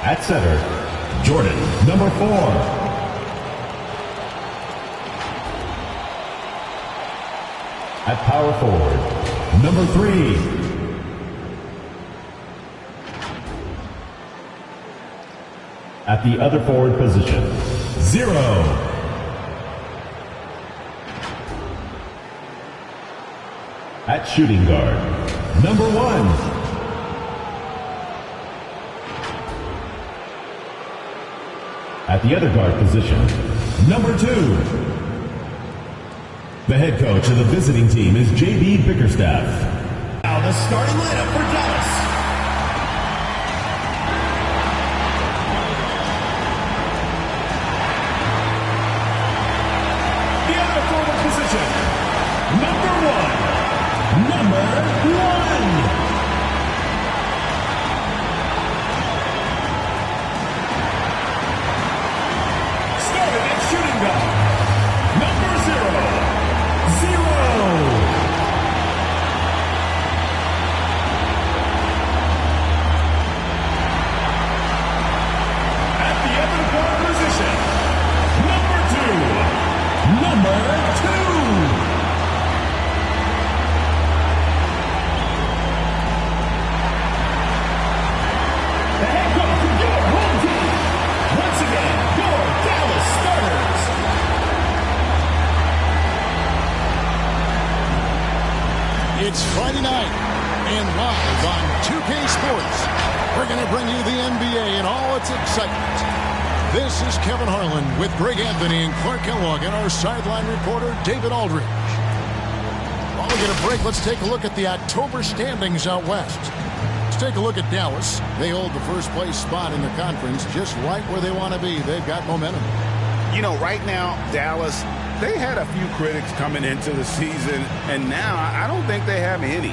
At center, Jordan, number 4. At power forward, number 3. At the other forward position, 0. At shooting guard, number 1. At the other guard position, number 2. The head coach of the visiting team is J.B. Bickerstaff. Now the starting lineup for Dallas. The other forward position, number 1. Number 1. It's Friday night, and live on 2K Sports, we're going to bring you the NBA and all its excitement. This is Kevin Harlan with Greg Anthony and Clark Kellogg and our sideline reporter, David Aldridge. While we get a break, let's take a look at the October standings out west. Let's take a look at Dallas. They hold the first place spot in the conference just right where they want to be. They've got momentum. You know, right now, Dallas, they had a few critics coming into the season, and now I don't think they have any.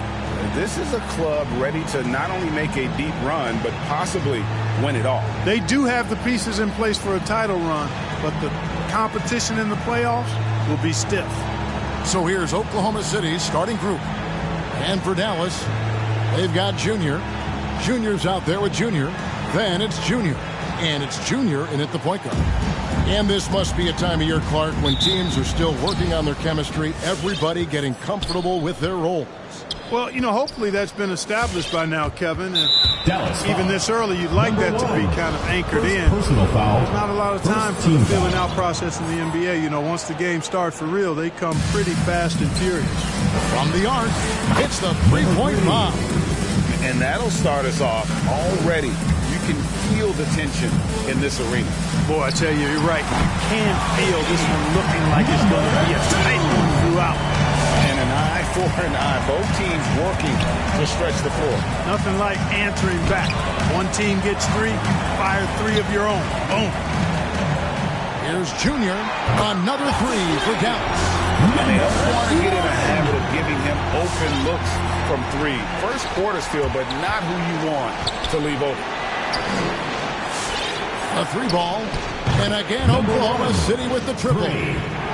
This is a club ready to not only make a deep run, but possibly win it all. They do have the pieces in place for a title run, but the competition in the playoffs will be stiff. So here's Oklahoma City's starting group. And for Dallas, they've got Junior. Junior's out there with Junior. Then it's Junior. And it's Junior in at the point guard. And this must be a time of year, Clark, when teams are still working on their chemistry, everybody getting comfortable with their roles. Well, you know, hopefully that's been established by now, Kevin. And Dallas even foul. this early, you'd like Number that to be 1. kind of anchored First in. personal foul. There's not a lot of time First for the team feeling foul. out process in the NBA. You know, once the game starts for real, they come pretty fast and furious. From the arc, it's the three-point bomb. And that'll start us off already. You can feel the tension in this arena. Boy, I tell you, you're right. You can feel this one looking like it's going to be a tight one throughout. And an eye for an eye. Both teams working to stretch the floor. Nothing like answering back. One team gets 3, you fire 3 of your own. Boom. Here's Junior. Another 3 for Dallas. And they don't want to get in a habit of giving him open looks from 3. First quarter still, but not who you want to leave open. A 3-ball. And again, Oklahoma City with the triple.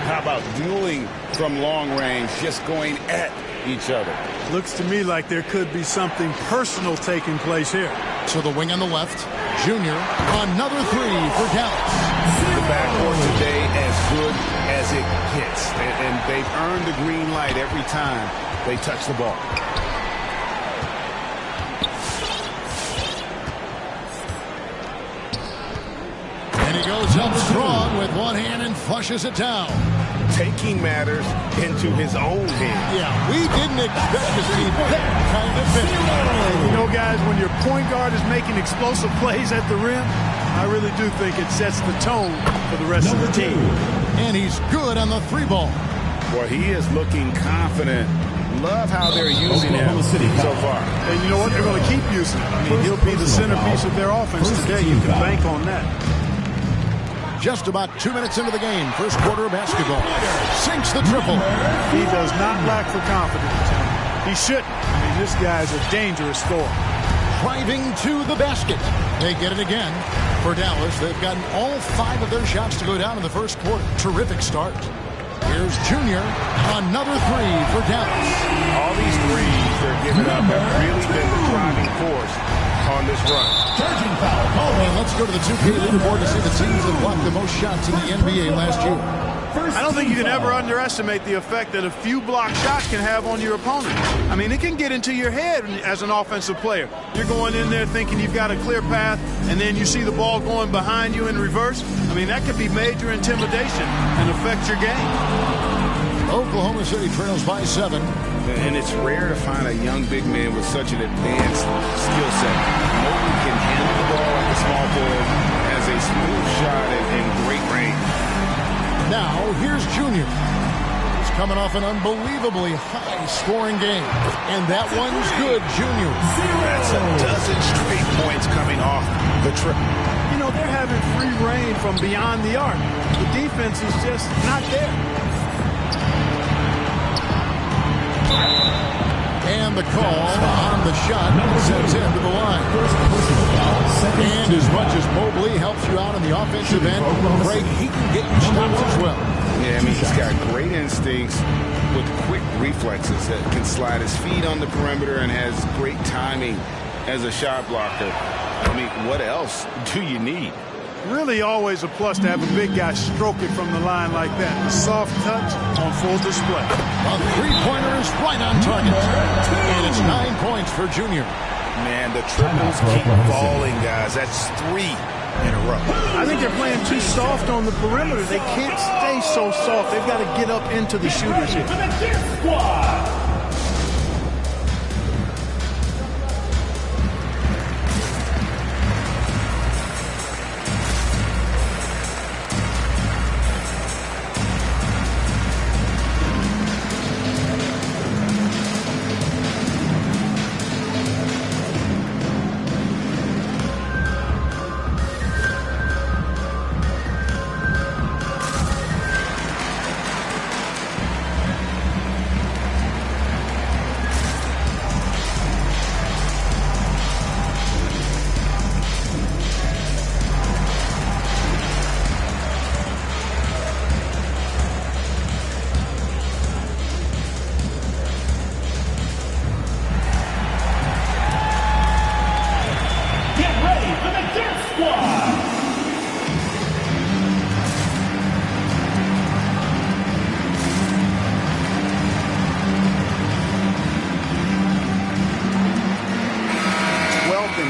How about dueling from long range, just going at each other? Looks to me like there could be something personal taking place here. To the wing on the left. Junior. Another 3 for Dallas. The backcourt today as good as it gets. And they've earned the green light every time they touch the ball. And he goes up strong with one hand and flushes it down. Taking matters into his own hands. Yeah, we didn't expect to see that kind of finish. You know, guys, when your point guard is making explosive plays at the rim, I really do think it sets the tone for the rest of the team. And he's good on the 3-ball. Boy, he is looking confident. Love how they're using him so far. And you know what? They're going to keep using him. I mean, he'll be the centerpiece of their offense today. You can bank on that. Just about 2 minutes into the game. First quarter of basketball. Sinks the triple. He does not lack for confidence. He shouldn't. I mean, this guy's a dangerous scorer. Driving to the basket. They get it again. For Dallas, they've gotten all 5 of their shots to go down in the first quarter. Terrific start. Here's Junior. Another 3 for Dallas. All these threes they're giving up have really been the driving force on this run. Charging foul called. And let's go to the 2K leaderboard to see the teams that blocked the most shots in the NBA last year. I don't think you can ever underestimate the effect that a few blocked shots can have on your opponent. I mean, it can get into your head as an offensive player. You're going in there thinking you've got a clear path, and then you see the ball going behind you in reverse. I mean, that could be major intimidation and affect your game. Oklahoma City trails by 7. And it's rare to find a young big man with such an advanced skill set. Mobley can handle the ball like a small forward, has a smooth shot and great range. Now, here's Junior. He's coming off an unbelievably high-scoring game. And that one's good, Junior. That's a dozen straight points coming off the triple. You know, they're having free reign from beyond the arc. The defense is just not there. And the call on the shot sends him to the line. And as much as Mobley helps you out on the offensive end, Craig, he can get you stops as well. Yeah, I mean, he's got great instincts with quick reflexes that can slide his feet on the perimeter and has great timing as a shot blocker. I mean, what else do you need? Really always a plus to have a big guy stroke it from the line like that. A soft touch on full display. A three-pointer is right on target. And it's 9 points for Junior. Man, the triples keep falling, guys. That's 3 in a row. I think they're playing too soft on the perimeter. They can't stay so soft. They've got to get up into the shooters here.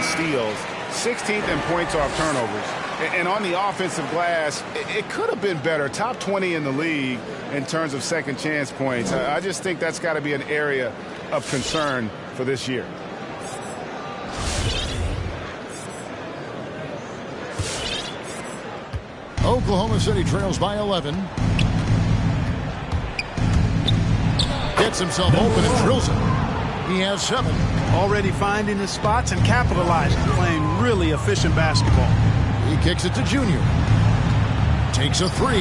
Steals, 16th in points off turnovers. And on the offensive glass, it could have been better. Top 20 in the league in terms of second chance points. I just think that's got to be an area of concern for this year. Oklahoma City trails by 11. Gets himself open and drills it. He has 7. Already finding his spots and capitalizing, playing really efficient basketball. He kicks it to Junior. Takes a 3.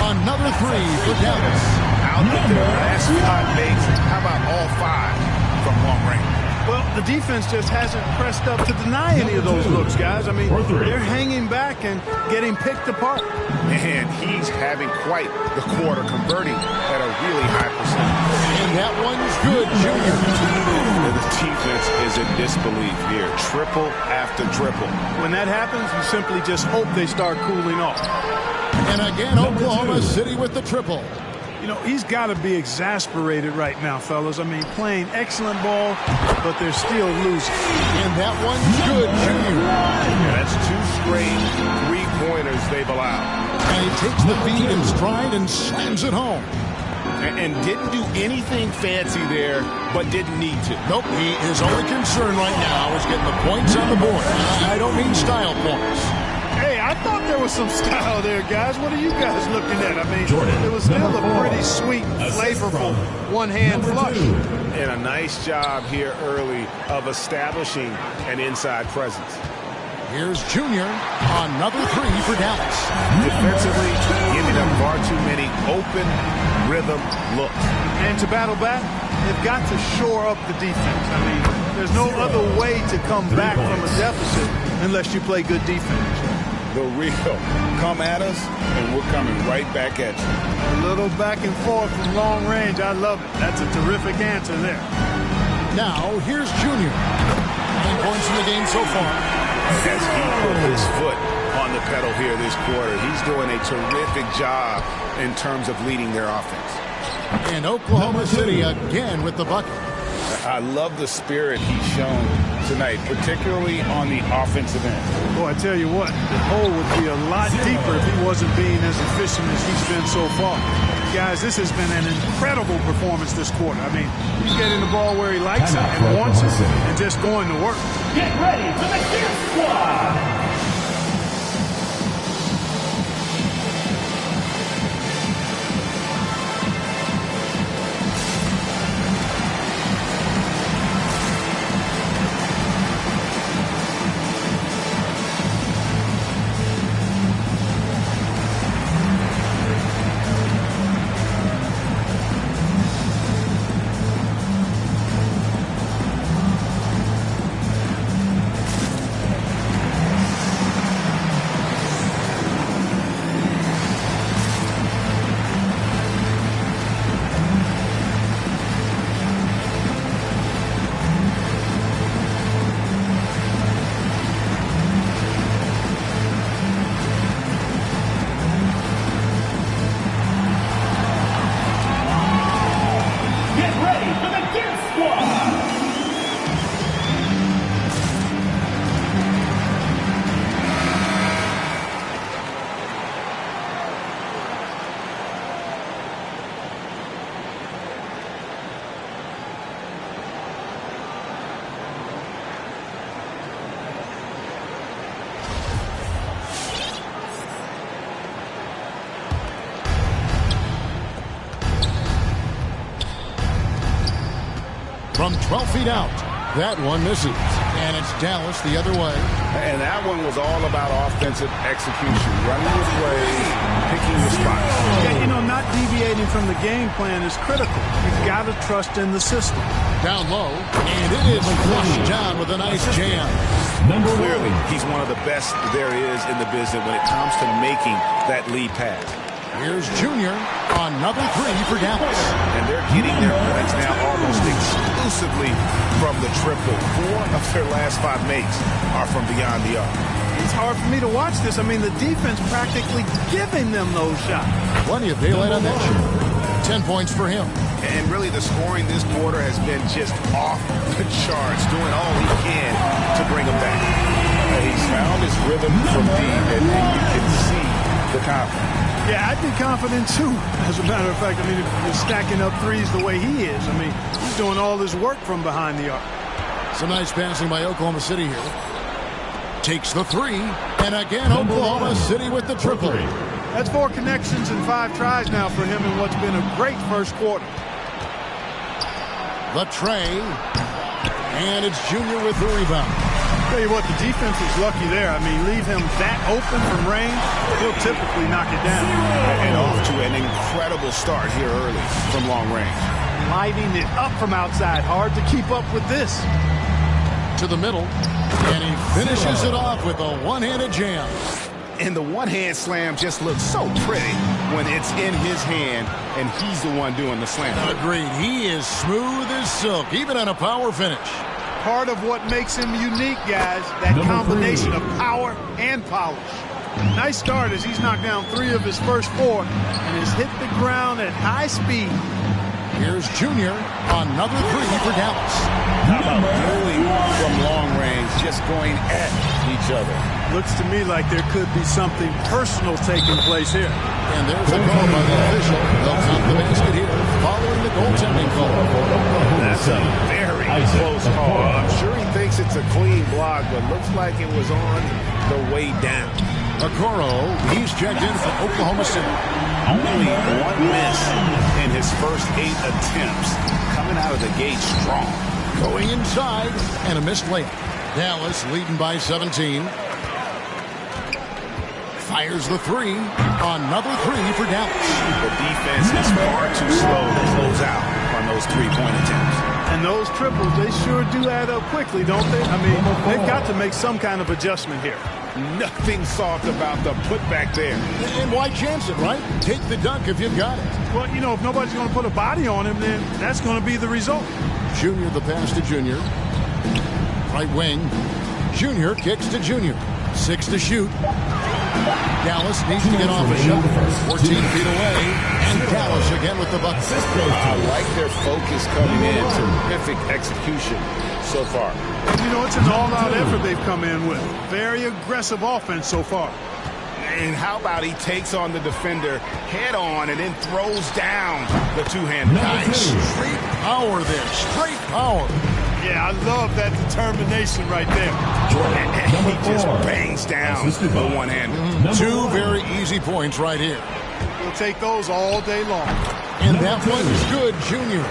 Another 3 for Dallas. Out with their last 5 makes. How about all 5 from long range? Well, the defense just hasn't pressed up to deny any of those looks, guys. I mean, they're hanging back and getting picked apart. And he's having quite the quarter, converting at a really high percentage. And that one's good, Junior. The defense is in disbelief here. Triple after triple. When that happens, you simply just hope they start cooling off. And again, Oklahoma City with the triple. You know, he's got to be exasperated right now, fellas. I mean, playing excellent ball, but they're still losing. And that one's good, Junior. Yeah, that's 2 straight 3-pointers they've allowed. And he takes the feed in stride and slams it home. And didn't do anything fancy there, but didn't need to. Nope, his only concern right now is getting the points on the board. I don't mean style points. Hey, I thought there was some style there, guys. What are you guys looking at? I mean, it was still a pretty sweet, flavorful one-hand flush. And a nice job here early of establishing an inside presence. Here's Junior. Another 3 for Dallas. Defensively, giving up far too many open rhythm looks. And to battle back, they've got to shore up the defense. I mean, there's no other way to come back from a deficit unless you play good defense. The real come at us, and we're coming right back at you. A little back and forth from long range. I love it. That's a terrific answer there. Now, here's Junior. 17 points in the game so far. As he put his foot on the pedal here this quarter, he's doing a terrific job in terms of leading their offense. And Oklahoma City again with the bucket. I love the spirit he's shown tonight, particularly on the offensive end. Boy, I tell you what, the hole would be a lot deeper if he wasn't being as efficient as he's been so far. Guys, this has been an incredible performance this quarter. I mean, he's getting the ball where he likes it and wants it and just going to work. Get ready for the Gear Squad! From 12 feet out, that one misses. And it's Dallas the other way. And that one was all about offensive execution, running your plays, picking your spots. Yeah, you know, not deviating from the game plan is critical. You've got to trust in the system. Down low, and it is flushed down with a nice jam. Clearly, he's one of the best there is in the business when it comes to making that lead pass. Here's Junior, another three for Dallas. And they're getting their points now almost exclusively from the triple. 4 of their last 5 makes are from beyond the arc. It's hard for me to watch this. I mean, the defense practically giving them those shots. Plenty of daylight on that shot. 10 points for him. And really the scoring this quarter has been just off the charts, doing all he can to bring them back. He's found his rhythm from deep, and you can see the confidence. Yeah, I'd be confident too. As a matter of fact, I mean, if you're stacking up threes the way he is, I mean, he's doing all this work from behind the arc. Some nice passing by Oklahoma City here. Takes the three, and again Oklahoma City with the triple. That's 4 connections and 5 tries now for him in what's been a great first quarter. The tray, and it's Junior with the rebound. Tell you what, the defense is lucky there. I mean, leave him that open from range, he'll typically knock it down. And off to an incredible start here early from long range. Lighting it up from outside. Hard to keep up with this. To the middle, and he finishes it off with a one-handed jam. And the one-hand slam just looks so pretty when it's in his hand and he's the one doing the slam. Agreed. He is smooth as silk, even on a power finish. Part of what makes him unique, guys, that combination of power and polish. Nice start as he's knocked down 3 of his first 4 and has hit the ground at high speed. Here's Junior, another three for Dallas. How about dueling from long range, just going at each other? Looks to me like there could be something personal taking place here. And there's a call by the official. They'll count the basket here following the goaltending call. That's a very close call. I'm sure he thinks it's a clean block, but looks like it was on the way down. Okoro, he's checked in for Oklahoma City. Only 1 miss in his first 8 attempts. Coming out of the gate strong. Going inside, and a missed layup. Dallas leading by 17. Fires the three. Another three for Dallas. The defense is far too slow to close out on those 3-point attempts. And those triples, they sure do add up quickly, don't they? I mean, they've got to make some kind of adjustment here. Nothing soft about the putback there. And why chance it, right? Take the dunk if you've got it. Well, you know, if nobody's going to put a body on him, then that's going to be the result. Junior, the pass to Junior. Right wing. Junior kicks to Junior. 6 to shoot. Dallas needs to get off a shot. 14 feet away. And Dallas again with the bucket. I like their focus coming in. Terrific execution so far. And you know, it's an all-out effort they've come in with. Very aggressive offense so far. And how about he takes on the defender head on and then throws down the two-handed. Nice. Straight power there. Straight power. Yeah, I love that determination right there. And he just bangs down the one-handed. 2 very easy points right here. We'll take those all day long. And that one is good, Junior.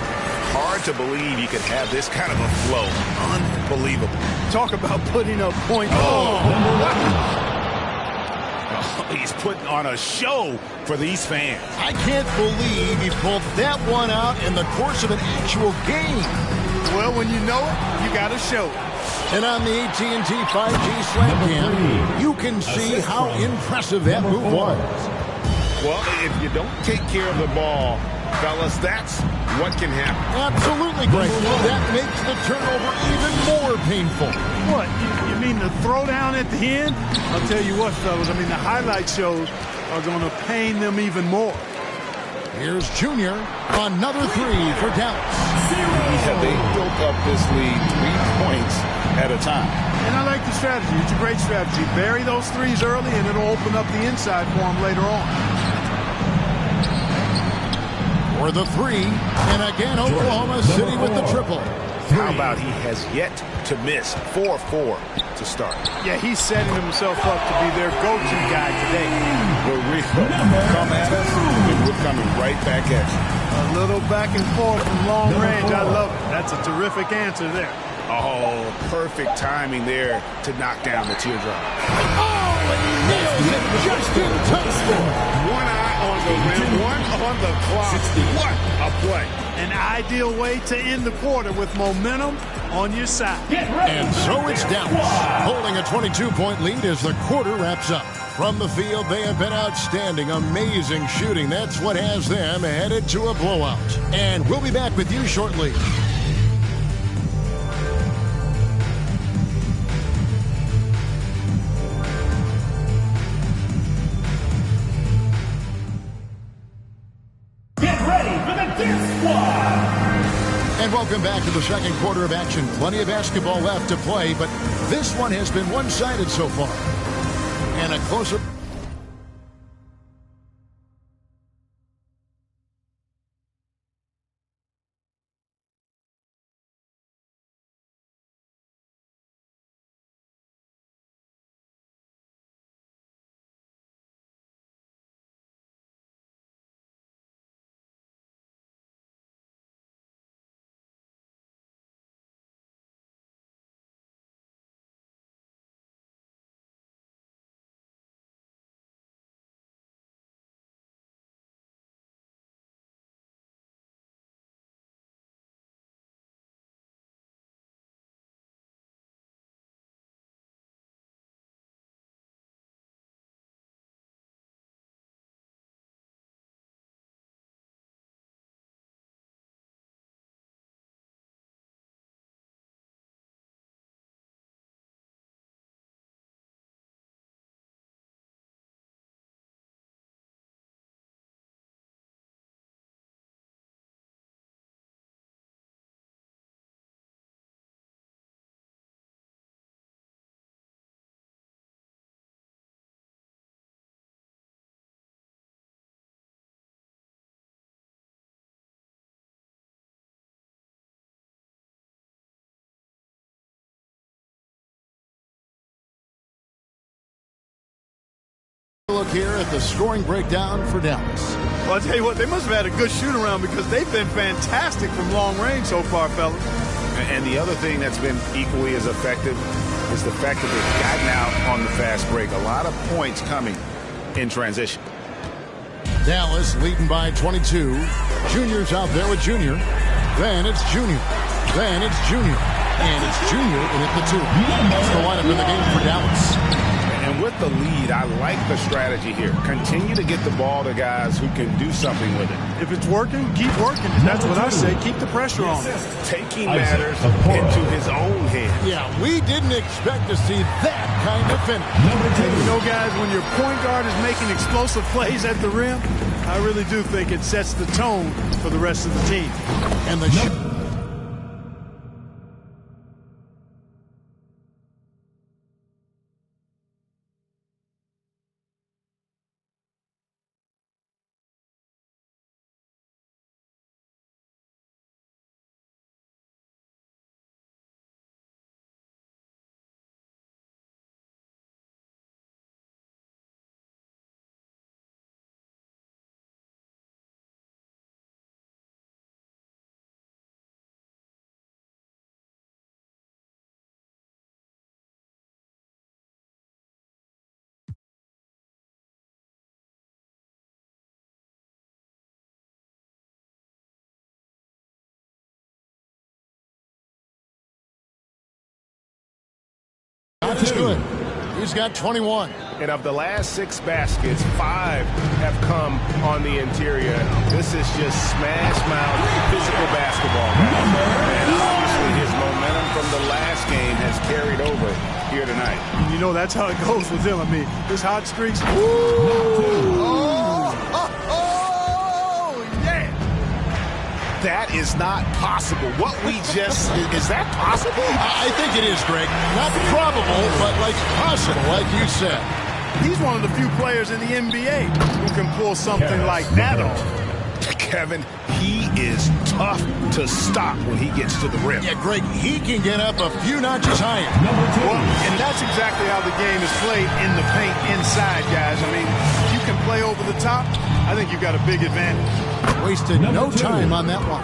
Hard to believe you could have this kind of a flow. Unbelievable. Talk about putting up points. He's putting on a show for these fans. I can't believe he pulled that one out in the course of an actual game. Well, when you know it, you got to show it. And on the AT&T 5G Slam Cam, you can see how impressive that move was. Well, if you don't take care of the ball, fellas, that's what can happen. Absolutely, Greg. That makes the turnover even more painful. What? You mean the throwdown at the end? I'll tell you what, fellas. I mean, the highlight shows are going to pain them even more. Here's Junior. Another 3 for Dallas. Yeah, they built up this lead 3 points at a time. And I like the strategy. It's a great strategy. Bury those threes early, and it'll open up the inside for them later on. For the 3, and again Oklahoma City with the triple. How about he has yet to miss 4-4 to start? Yeah, he's setting himself up to be their go-to guy today. We're real. Come at us, and we're coming right back at you. A little back and forth from long range. I love it. That's a terrific answer there. Oh, perfect timing there to knock down the teardrop. Oh, and he nails it just in time. One eye on the rim, one on the clock. What a play. An ideal way to end the quarter with momentum on your side. And so it's Dallas, holding a 22-point lead as the quarter wraps up. From the field, they have been outstanding, amazing shooting. That's what has them headed to a blowout. And we'll be back with you shortly. And welcome back to the second quarter of action. Plenty of basketball left to play, but this one has been one-sided so far. And a closer... Look here at the scoring breakdown for Dallas. Well, I'll tell you what, they must have had a good shoot-around because they've been fantastic from long range so far, fellas. And the other thing that's been equally as effective is the fact that they've gotten out on the fast break. A lot of points coming in transition. Dallas leading by 22. Junior's out there with Junior. Then it's Junior. Then it's Junior. And it's Junior in at the 2. That's the lineup in the game for Dallas. And with the lead, I like the strategy here. Continue to get the ball to guys who can do something with it. If it's working, keep working. That's what I say. Keep the pressure on it. Taking matters into his own hands. Yeah, we didn't expect to see that kind of finish. And you know, guys, when your point guard is making explosive plays at the rim, I really do think it sets the tone for the rest of the team. And the shot is good. He's got 21. And of the last 6 baskets, 5 have come on the interior. This is just smash mouth physical basketball, guys. And obviously his momentum from the last game has carried over here tonight. You know, that's how it goes with him. I mean, his hot streaks. That is not possible. What we just, is that possible? I think it is, Greg. Not probable, but like possible, like you said. He's one of the few players in the NBA who can pull something like that off. Kevin, he is tough to stop when he gets to the rim. Yeah, Greg, he can get up a few notches higher. Well, and that's exactly how the game is played in the paint inside, guys. I mean, if you can play over the top, I think you've got a big advantage. Wasted no time on that one.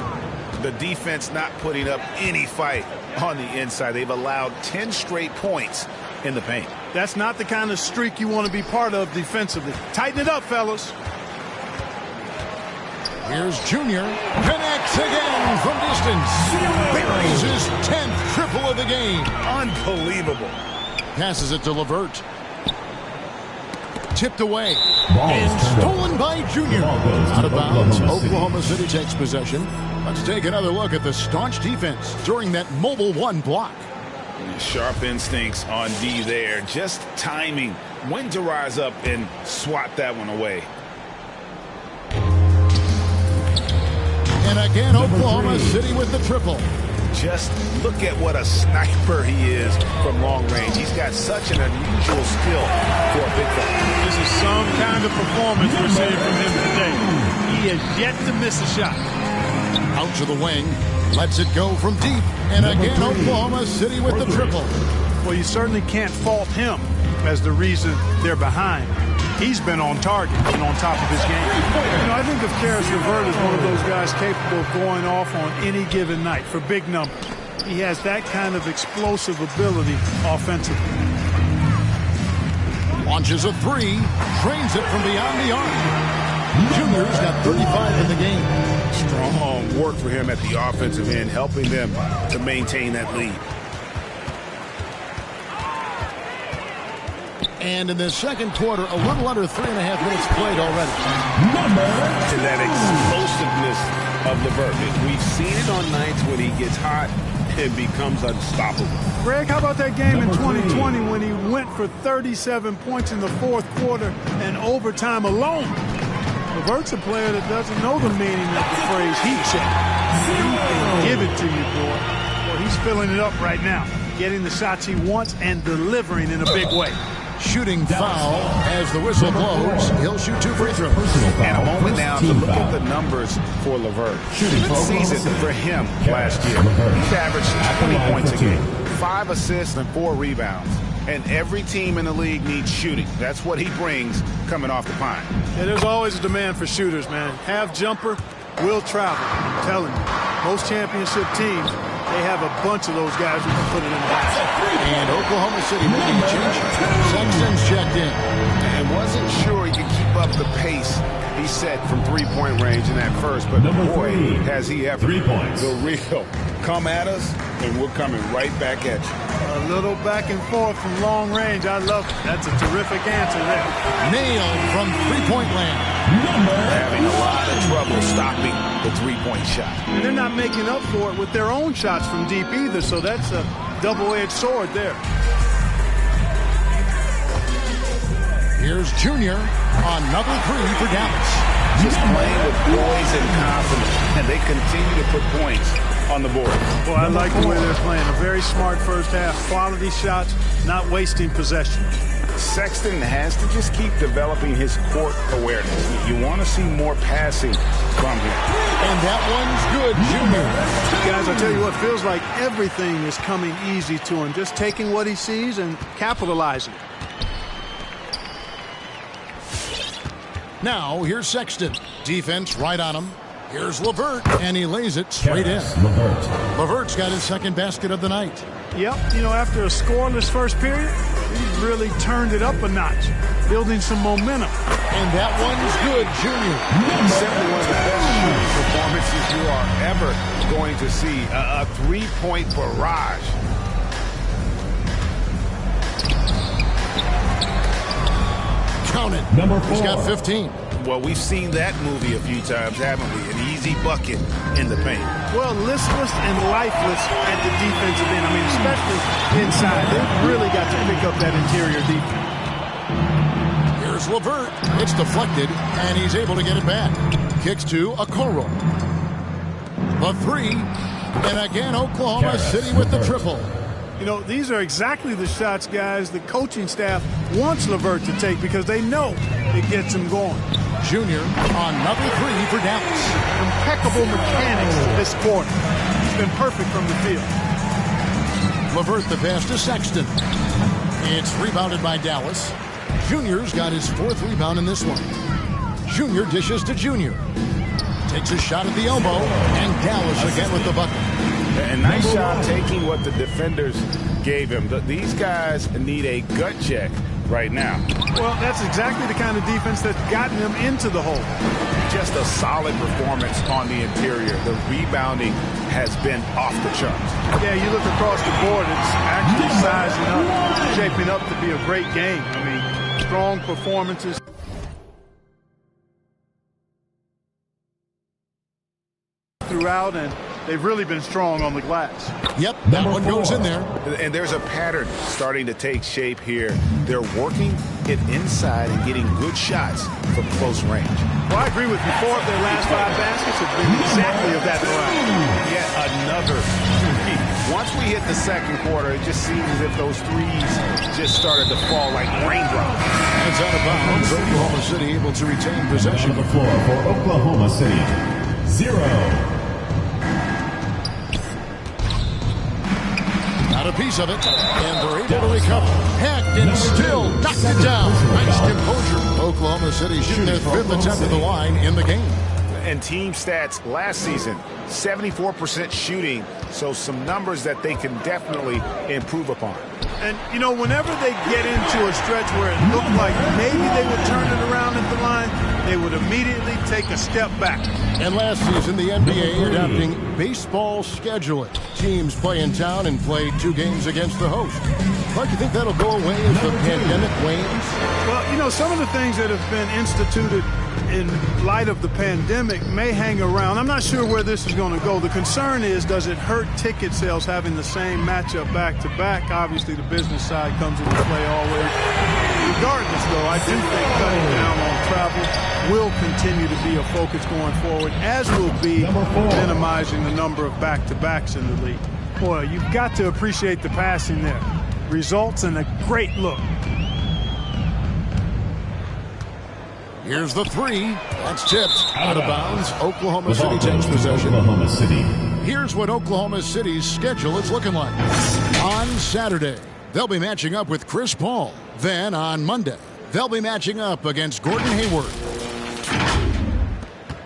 The defense not putting up any fight on the inside. They've allowed 10 straight points in the paint. That's not the kind of streak you want to be part of defensively. Tighten it up, fellas. Here's Junior. Connects again from distance. Buries his 10th triple of the game. Unbelievable. Passes it to LeVert. Tipped away. Ball and stolen by Junior. Out of bounds. Oklahoma City. Oklahoma City takes possession. Let's take another look at the staunch defense during that mobile 1 block. Sharp instincts on D there. Just timing when to rise up and swat that one away. And again, Oklahoma City with the triple. Just look at what a sniper he is from long range. He's got such an unusual skill for a big fella. This is some kind of performance we're seeing from him today. He has yet to miss a shot. Out to the wing. Lets it go from deep. And again, Oklahoma City with the triple. Well, you certainly can't fault him as the reason they're behind. He's been on target and on top of his game. You know, I think of Caris LeVert as one of those guys capable of going off on any given night for big numbers. He has that kind of explosive ability offensively. Launches a 3. Drains it from beyond the arc. Junior's got 35 in the game. Strong work for him at the offensive end, helping them to maintain that lead. And in the second quarter, a little under 3.5 minutes played already. To that explosiveness of LeVert. We've seen it on nights when he gets hot and becomes unstoppable. Greg, how about that game in 2020 when he went for 37 points in the fourth quarter and overtime alone? LeVert's a player that doesn't know the meaning of the phrase heat check. He can give it to you, boy. Well, he's filling it up right now, getting the shots he wants and delivering in a big way. Shooting foul as the whistle blows. He'll shoot 2 free throws. And a moment now to look at the numbers for LeVert. Good season for him last year. He's averaged 20 points a game, 5 assists and 4 rebounds. And every team in the league needs shooting. That's what he brings coming off the pine. Yeah, there's always a demand for shooters, man. Half jumper will travel. I'm telling you. Most championship teams, they have a bunch of those guys who can put it in the basket. And Oklahoma City making a change. Sexton's checked in. And wasn't sure he could keep up the pace he set from 3-point range in that first, but boy, has he ever. 3 points. The real. Come at us, and we're coming right back at you. A little back and forth from long range. I love it. That's a terrific answer there. Nailed from three-point land. Having a lot of trouble stopping the three-point shot. And they're not making up for it with their own shots from deep either, so that's a double-edged sword there. Here's Junior. Another three for Dallas. Just playing with poise and confidence, and they continue to put points on the board. Well, I like the way they're playing. A very smart first half. Quality shots, not wasting possession. Sexton has to just keep developing his court awareness. You want to see more passing from him. And that one's good, Junior. Guys, I tell you what, feels like everything is coming easy to him. Just taking what he sees and capitalizing. Now, here's Sexton. Defense right on him. Here's LeVert, and he lays it straight in. LeVert's got his second basket of the night. Yep, you know, after a scoreless first period, he's really turned it up a notch, building some momentum. And that one's good, Junior. Simply one of the best shooting performances you are ever going to see. A three-point barrage. Count it. He's got 15. Well, we've seen that movie a few times, haven't we? An easy bucket in the paint. Well, listless and lifeless at the defensive end. I mean, especially inside. They've really got to pick up that interior defense. Here's LeVert. It's deflected, and he's able to get it back. Kicks to Okoro. The three. And again, Oklahoma City with the triple. You know, these are exactly the shots, guys, the coaching staff wants LeVert to take because they know it gets him going. Junior, another three for Dallas. Impeccable mechanics this quarter. He's been perfect from the field. LeVert the pass to Sexton. It's rebounded by Dallas. Junior's got his fourth rebound in this one. Junior dishes to Junior. Takes a shot at the elbow, and Dallas again with the bucket. And nice job taking what the defenders gave him. These guys need a gut check right now. Well, that's exactly the kind of defense that's gotten them into the hole. Just a solid performance on the interior. The rebounding has been off the charts. Yeah, you look across the board, it's actually sizing up, shaping up to be a great game. I mean, strong performances. Throughout, and they've really been strong on the glass. Yep, that one goes in there. And there's a pattern starting to take shape here. They're working it inside and getting good shots from close range. Well, I agree with you. 4 of their last 5 baskets have been exactly of that variety. Yet another three. Once we hit the second quarter, it just seems as if those threes just started to fall like raindrops. It's out of bounds. Oklahoma City able to retain possession. On the floor for Oklahoma City. 0. A piece of it, and they're able to recover. Hacked and still knocked it down. Nice composure. Oklahoma City shooting their 5th attempt at the line in the game. And team stats last season, 74% shooting, so some numbers that they can definitely improve upon. And, you know, whenever they get into a stretch where it looked like maybe they would turn it around at the line, they would immediately take a step back. And last season, the NBA adopting baseball scheduling. Teams play in town and play 2 games against the host. Clark, you think that'll go away as the pandemic wanes? Well, you know, some of the things that have been instituted in light of the pandemic may hang around. I'm not sure where this is going to go. The concern is, does it hurt ticket sales having the same matchup back-to-back? Obviously, the business side comes into play always. Regardless, though, I do think cutting down on travel will continue to be a focus going forward, as will be minimizing the number of back-to-backs in the league. Boy, you've got to appreciate the passing there. Results in a great look. Here's the three. That's tipped out of bounds. Oklahoma City takes possession. Oklahoma City. Here's what Oklahoma City's schedule is looking like. On Saturday, they'll be matching up with Chris Paul. Then on Monday, they'll be matching up against Gordon Hayward.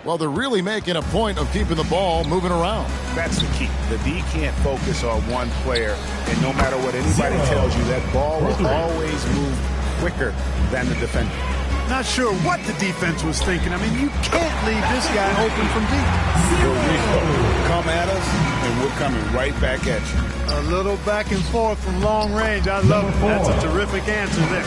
Well, they're really making a point of keeping the ball moving around. That's the key. The D can't focus on one player, and no matter what anybody tells you, that ball will always move quicker than the defender. Not sure what the defense was thinking. I mean, you can't leave this guy open from deep. Come at us, and we're coming right back at you. A little back and forth from long range. I love it. That's a terrific answer there.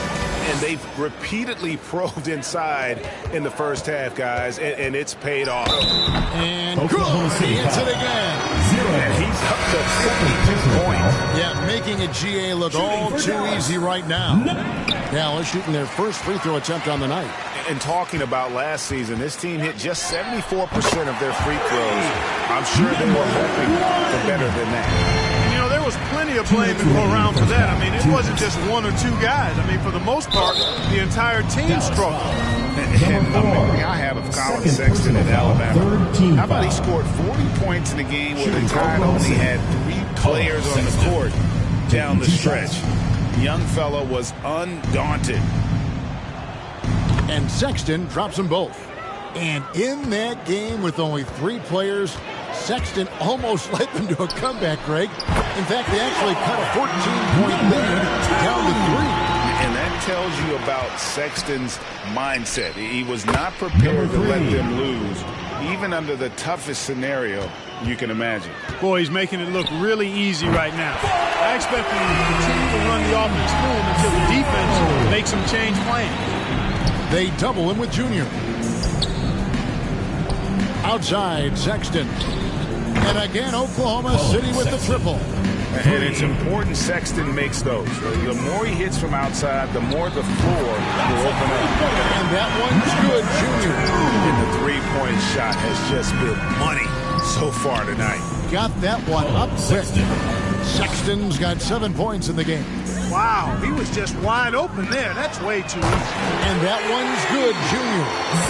And they've repeatedly probed inside in the first half, guys, and it's paid off. And good. He hits it again. And he's up to 52 points. Yeah, making a GA look all too easy right now. Dallas shooting their first free throw attempt on the night. And talking about last season, this team hit just 74% of their free throws. I'm sure they were hoping for better than that. You know, there was plenty of blame to go around for that. I mean, it wasn't just one or two guys. I mean, for the most part, the entire team struggled. And the memory I have of Colin Sexton at Alabama, how about he scored 40 points in a game where the Tide only had 3 players on the court down the stretch. The young fella was undaunted. And Sexton drops them both. And in that game with only 3 players, Sexton almost led them to a comeback, Greg. In fact, they actually cut a 14-point lead down to 3. And that tells you about Sexton's mindset. He was not prepared to let them lose, even under the toughest scenario you can imagine. Boy, he's making it look really easy right now. I expect him to continue to run the offense through him until the defense makes him change plans. They double him with Junior. Outside, Sexton. And again, Oklahoma City with the triple. And it's important Sexton makes those. The more he hits from outside, the more the floor will open up. And that one's good, Junior. And the three-point shot has just been money so far tonight. Got that one up quick. Sexton's got 7 points in the game. Wow, he was just wide open there. That's way too easy. And that one's good, Junior.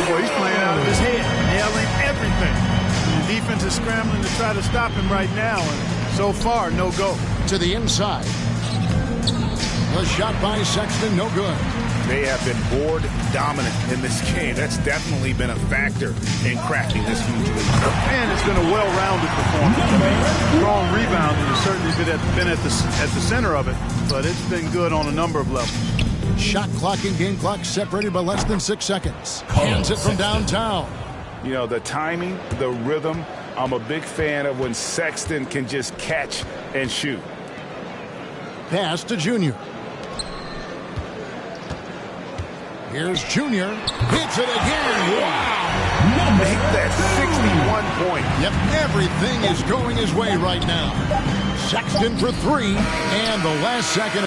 Boy, he's playing out of his head, nailing everything. The defense is scrambling to try to stop him right now, and so far, no go. To the inside. The shot by Sexton, no good. They have been board dominant in this game. That's definitely been a factor in cracking this huge lead. And it's been a well-rounded performance. Strong rebounding has certainly been at the center of it, but it's been good on a number of levels. Shot clock and game clock separated by less than 6 seconds. Hands it from downtown. You know, the timing, the rhythm, I'm a big fan of when Sexton can just catch and shoot. Pass to Junior. Here's Junior. Hits it again. Wow. Make that 61 point. Yep, everything is going his way right now. Sexton for 3, and the last second.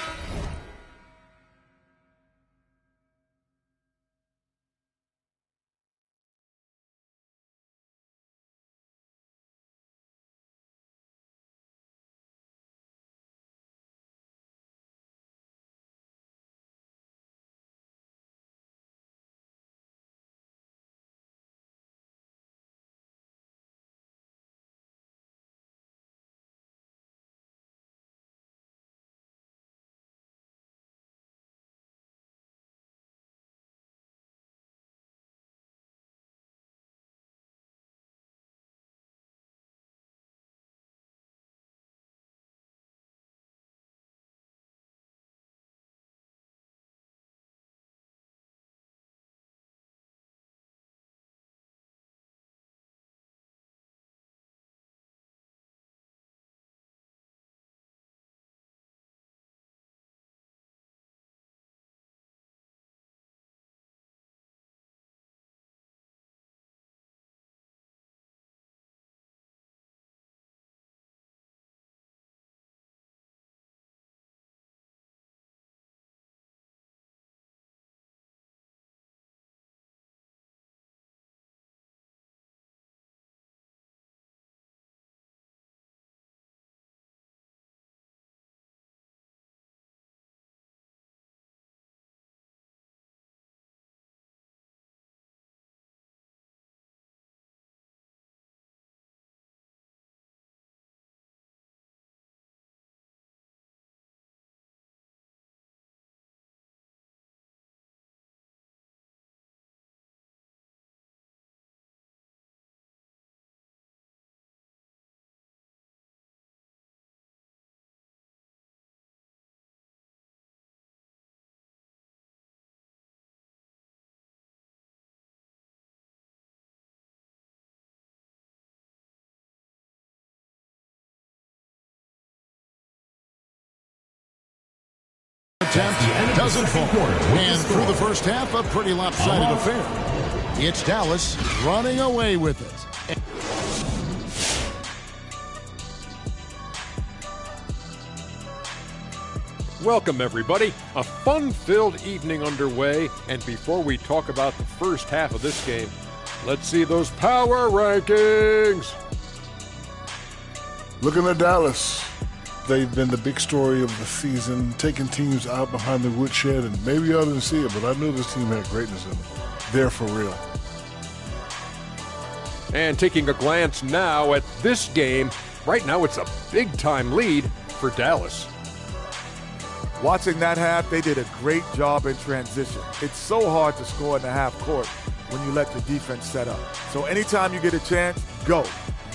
attempt doesn't fall. And through the first half, a pretty lopsided affair. It's Dallas running away with it. Welcome, everybody. A fun-filled evening underway, and before we talk about the first half of this game, let's see those power rankings. Looking at Dallas, they've been the big story of the season, taking teams out behind the woodshed, and maybe y'all didn't see it, but I knew this team had greatness in it. They're for real. And taking a glance now at this game, right now it's a big-time lead for Dallas. Watching that half, they did a great job in transition. It's so hard to score in the half court when you let your defense set up. So anytime you get a chance, go.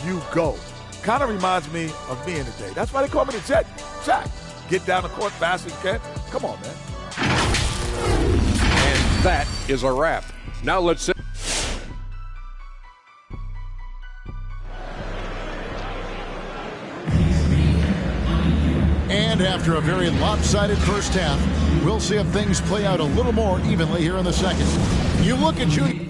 You go. Kind of reminds me of me in the day. That's why they call me the Jet. Jack, get down the court fast as you can. Come on, man. And that is a wrap. Now let's see. And after a very lopsided first half, we'll see if things play out a little more evenly here in the second. You look at shooting.